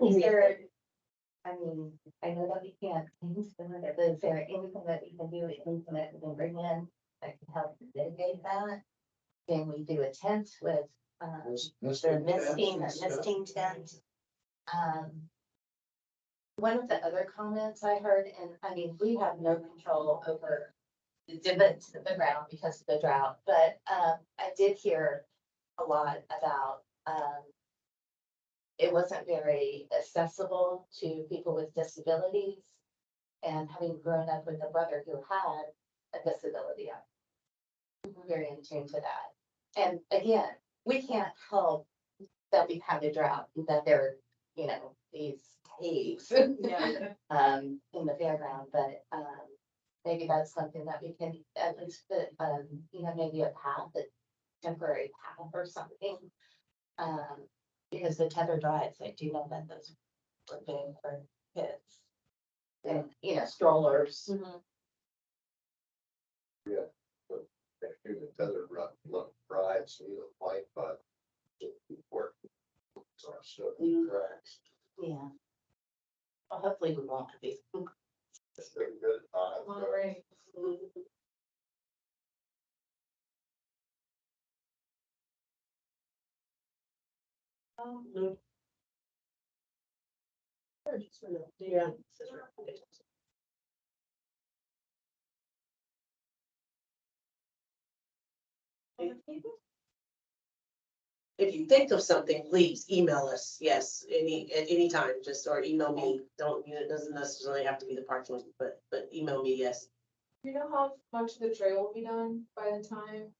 Is there, I mean, I know that we can't, change the weather, but is there anything that we can do, anything that we can bring in that can help mitigate that? Can we do a tent with, the misting tent? One of the other comments I heard, and I mean, we have no control over the divots to the ground because of the drought, but, I did hear a lot about, it wasn't very accessible to people with disabilities. And having grown up with a brother who had a disability, I'm very in tune to that. And again, we can't help that we've had a drought, that there are, you know, these caves Yeah. in the fairground, but, maybe that's something that we can at least put, you know, maybe a path, a temporary path or something. Because the tether drives, I do know that those were big for kids. And, you know, strollers. Actually, the tether rides, you know, white, but work. So I'm still tracks. Yeah. Well, hopefully we won't be. It's been good. All right. No. Yeah. If you think of something, please email us, yes, at any time, just, or email me, don't, it doesn't necessarily have to be the park one, but email me, yes. Do you know how much the trail will be done by the time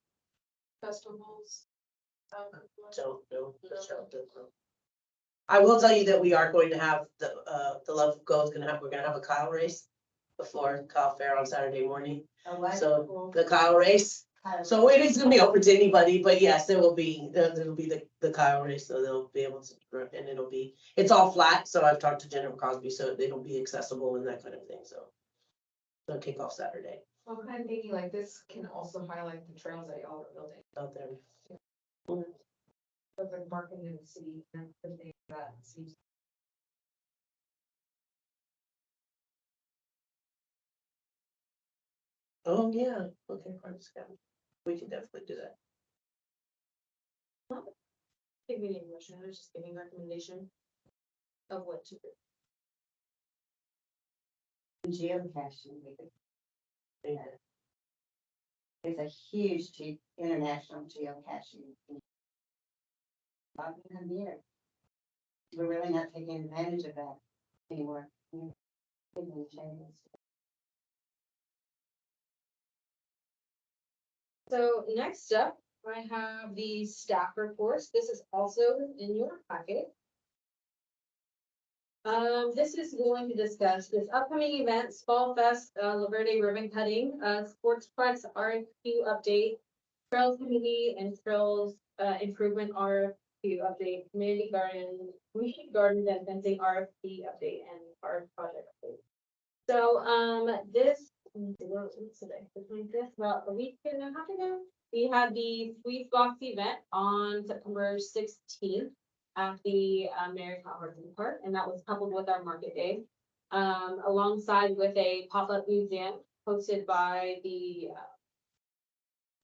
festivals? Don't know. I will tell you that we are going to have the Love of Go is we're gonna have a Kyle race before Kyle Fair on Saturday morning. So the Kyle race, so it is gonna be open to anybody, but yes, it'll be the Kyle race, so they'll be able to, and it's all flat, so I've talked to Jennifer Crosby, so it'll be accessible and that kind of thing, so. It'll kick off Saturday I'm kind of thinking like this can also highlight the trails that y'all are building, out there. but like marketing in the city and the thing that seems. Oh, yeah, okay, private scout. We can definitely do that. I think we need a motion, I was just giving recommendation of what to do. Geocaching. There's a huge international geocaching. Talking here. We're really not taking advantage of that anymore. So next up, I have the staff reports. This is also in your packet. This is going to discuss this upcoming events, Fall Fest, La Verde ribbon cutting, Sportsplex RFQ update, Trails Committee and Trails Improvement RFQ update, Community Gardens and Fencing RFP update, and our project update. So, this Today, the 25th, about a week and a half ago. We had the Sweet Box event on September 16th at the Marriott Hartson Park, and that was coupled with our market day. Alongside with a pop-up museum hosted by the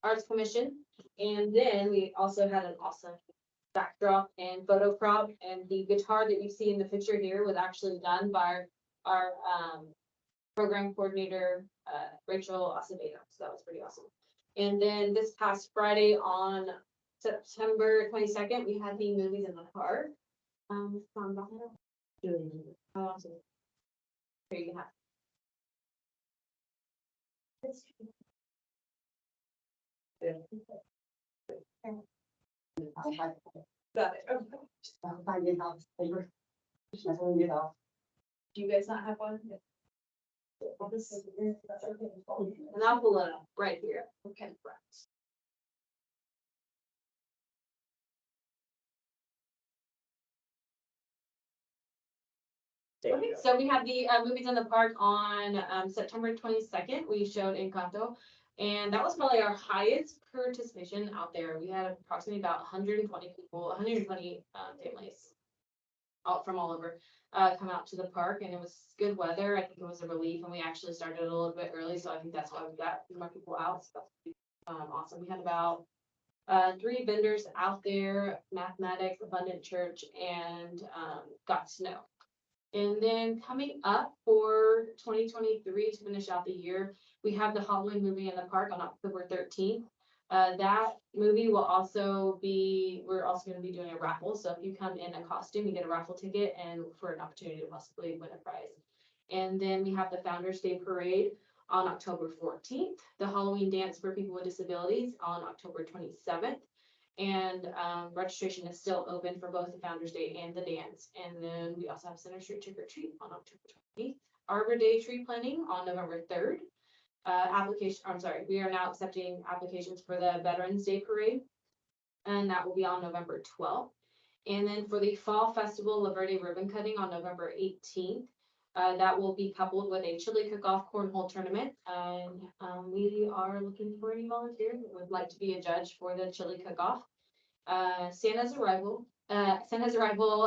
Arts Commission. And then we also had an awesome backdrop and photo prop, and the guitar that you see in the picture here was actually done by our program coordinator, Rachel Acevedo, so that was pretty awesome. And then this past Friday on September 22nd, we had the movies in the park. From awesome. Here you have. Got it. Do you guys not have one? And I'll pull it up right here. Okay. Okay, so we have the movies in the park on September 22nd. We showed Encanto, and that was probably our highest participation out there. We had approximately about 120 people, 120 families out from all over come out to the park, and it was good weather. I think it was a relief, and we actually started a little bit early, so I think that's why we got more people out. So that's awesome. We had about 3 vendors out there: Mathematics, Abundant Church, and Got Snow. And then coming up for 2023 to finish out the year, we have the Halloween movie in the park on October 13th. That movie will also be, we're also going to be doing a raffle. So if you come in a costume, you get a raffle ticket and for an opportunity to possibly win a prize. And then we have the Founders Day Parade on October 14th, the Halloween dance for people with disabilities on October 27th. And registration is still open for both the Founders Day and the dance. And then we also have Center Street Trick or Treat on October 20th. Arbor Day tree planting on November 3rd. We are now accepting applications for the Veterans Day Parade. And that will be on November 12th. And then for the Fall Festival La Verde ribbon cutting on November 18th. That will be coupled with a chili cook-off cornhole tournament. And we are looking for any volunteers that would like to be a judge for the chili cook-off. Santa's arrival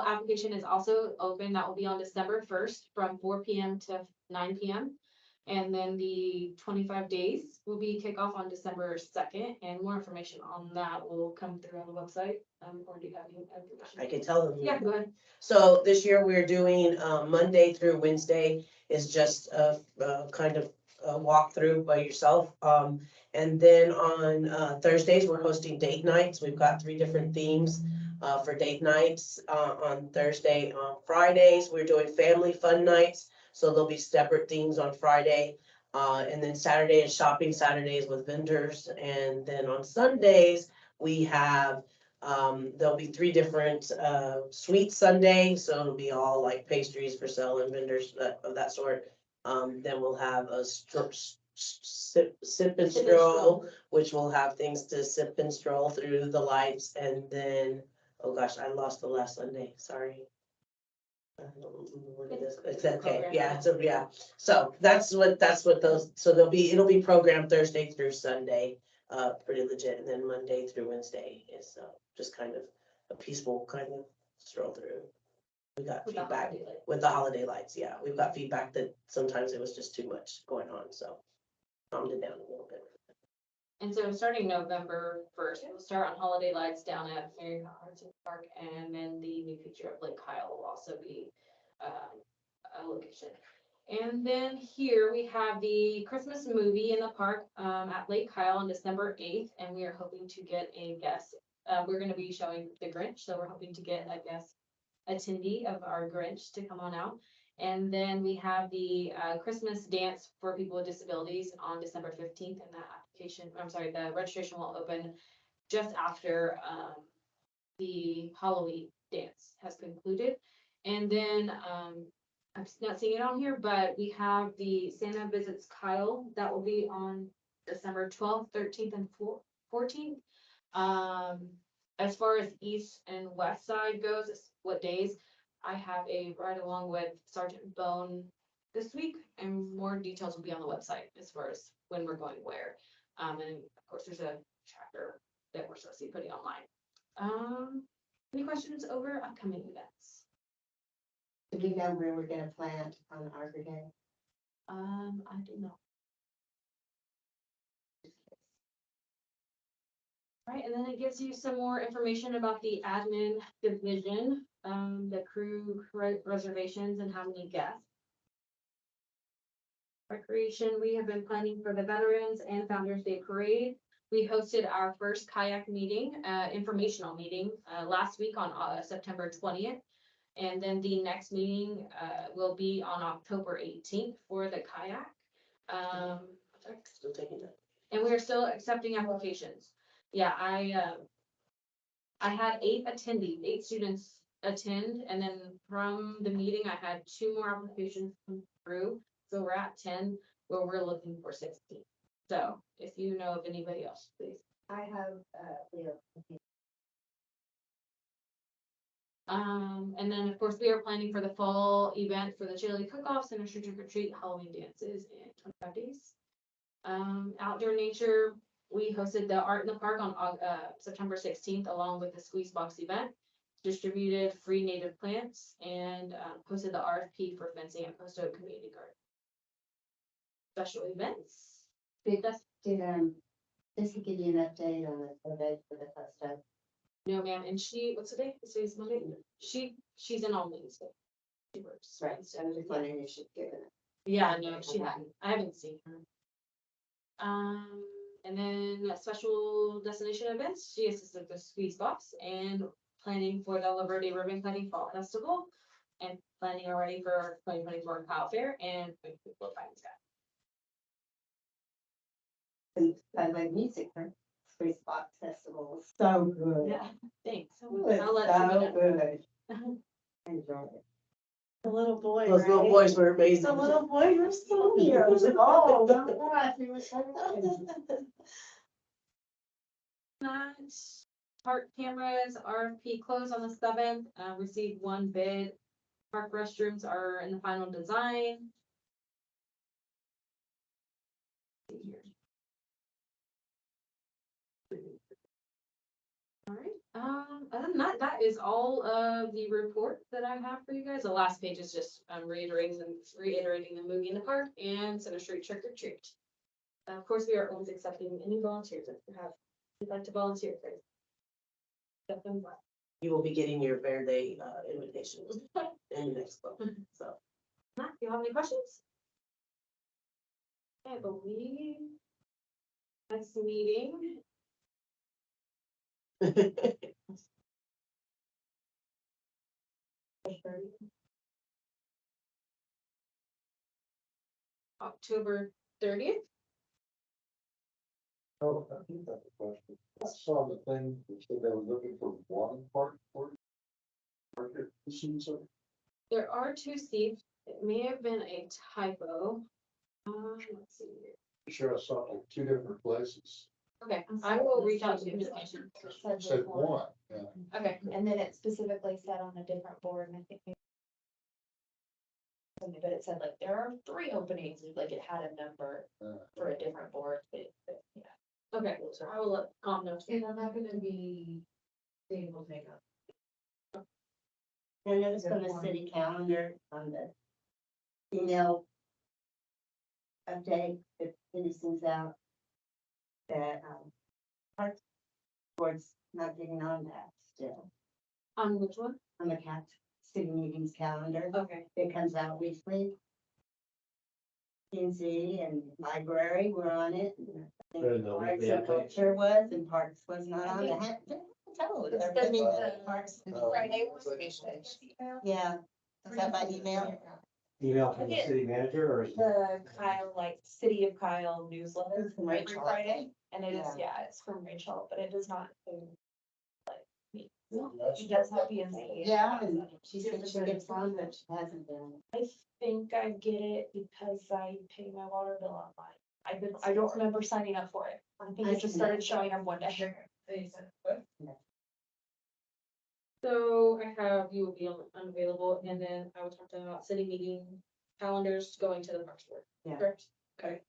application is also open. That will be on December 1st from 4 p.m. to 9 p.m. And then the 25 days will be kickoff on December 2nd. And more information on that will come through on the website. Or do you have any information? I can tell them. Yeah, go ahead. So this year we're doing Monday through Wednesday is just a kind of a walkthrough by yourself. And then on Thursdays, we're hosting date nights. We've got 3 different themes for date nights on Thursday. On Fridays, we're doing family fun nights. So there'll be separate themes on Friday. And then Saturday is shopping Saturdays with vendors. And then on Sundays, we have there'll be 3 different sweet Sundays, so it'll be all like pastries for sale and vendors of that sort. Then we'll have a sip and stroll, which will have things to sip and stroll through the lights. And then, oh gosh, I lost the last Sunday, sorry. I don't remember what it is. It's okay, yeah, yeah. So that's what those, so it'll be programmed Thursday through Sunday. Pretty legit, and then Monday through Wednesday is just kind of a peaceful kind of stroll through. We got feedback with the holiday lights, yeah, we've got feedback that sometimes it was just too much going on, so calmed it down a little bit. And so starting November 1st, we'll start on holiday lights down at Marriott Hartson Park, and then the new feature of Lake Kyle will also be a location. And then here we have the Christmas movie in the park at Lake Kyle on December 8th, and we are hoping to get a guest. We're going to be showing The Grinch, so we're hoping to get a guest attendee of our Grinch to come on out. And then we have the Christmas dance for people with disabilities on December 15th, and the registration will open just after the Halloween dance has concluded. And then I'm not seeing it on here, but we have the Santa Visits Kyle. That will be on December 12th, 13th, and 14th. As far as east and west side goes, what days, I have a ride along with Sergeant Bone this week, and more details will be on the website as far as when we're going where. And of course, there's a tracker that we're supposed to be putting online. Any questions over upcoming events? Do we know where we're gonna plant on Arbor Day? I do not. All right, and then it gives you some more information about the admin division, the crew reservations and how many guests. Recreation, we have been planning for the Veterans and Founder's Day Parade. We hosted our first kayak meeting, informational meeting, last week on September 20th. And then the next meeting will be on October 18th for the kayak. Still taking that. And we are still accepting applications. Yeah, I had 8 students attend, and then from the meeting, I had 2 more applications come through. So we're at 10, where we're looking for 16. So if you know of anybody else, please. I have, Leo. And then of course, we are planning for the fall event for the chili cook-offs and a trick or treat, Halloween dances in 25 days. Outdoor nature, we hosted the Art in the Park on September 16th, along with the Squeeze Box event. Distributed free native plants and posted the RFP for fencing at Post Oak Community Garden. Special events. Does he give you an update on the survey for the club? No, ma'am, and what's the day? Today's Monday. She's in on Wednesday. She works. Right, so I was just wondering if she'd given it. Yeah, no, she hadn't. I haven't seen her. And then special destination events, she assisted with Squeeze Box and planning for the La Verde Ribbon Cutting Fall Festival and planning already for 2024 Kyle Fair and Football Finance Guy. And I like music for Space Box Festival. So good. Yeah, thanks. It's I'll let so Sabrina know. good. I enjoy it. The little boy, Those little boys were amazing. The little boy was so cute. Oh, my gosh, he was so good. Park cameras, RFP closed on the 7th, received 1 bid. Park restrooms are in the final design. All right, other than that, that is all of the report that I have for you guys. The last page is just reiterating the movie in the park and Center Street trick or treat. Of course, we are always accepting any volunteers if you'd like to volunteer. Definitely. You will be getting your Bear Day invitation in the next month, so. Matt, do you have any questions? I believe next meeting. October 30th. Oh, I think that's a question. I saw the thing that said they were looking for one park for. Market machines or. There are 2 seats. It may have been a typo. Let's see here. Sure, I saw it like 2 different places. Okay, I will reach out to you. Said one, yeah. Okay, And then it specifically said on a different board, and I think maybe. But it said like, there are 3 openings, like it had a number for a different board, but yeah. okay, so I will let Tom know. And I'm not gonna be able to make up. I noticed on the city calendar, on the email update that citizens out, that, park board's not getting on that still, On which one? on the city meetings calendar. Okay. It comes out weekly. P&Z and library were on it. and I think They're in the Arts weekly and update. Culture was, and Parks was not on it. Parks. Friday Yeah, is that by email? Email from the city manager or? The Kyle, like, City of Kyle newsletter It's from every Rachel. Friday, and it is, Yeah. yeah, it's from Rachel, but it does not include, like, me. She does have P&Z. Yeah, and she said she gets on, but she hasn't been. I think I get it because I pay my water bill online. I don't remember signing up for it. I think it just started showing up one day. So I have, you will be unavailable, and then I was talking about city meeting calendars going to the Parks Board. Yeah. Correct? Okay.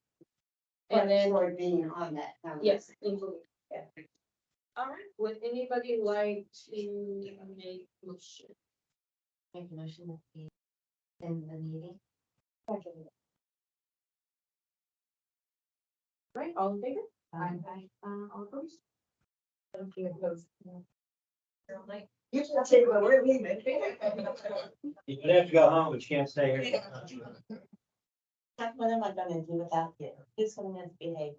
And And then, for being on that. yes, including. Yeah. All right, would anybody like to make a motion? Make a motion that we in the meeting. Right, all in favor? Aye. All opposed? You can take my word, leave it. You would have to go home, but you can't stay here. What am I gonna do without you? Who's gonna misbehave?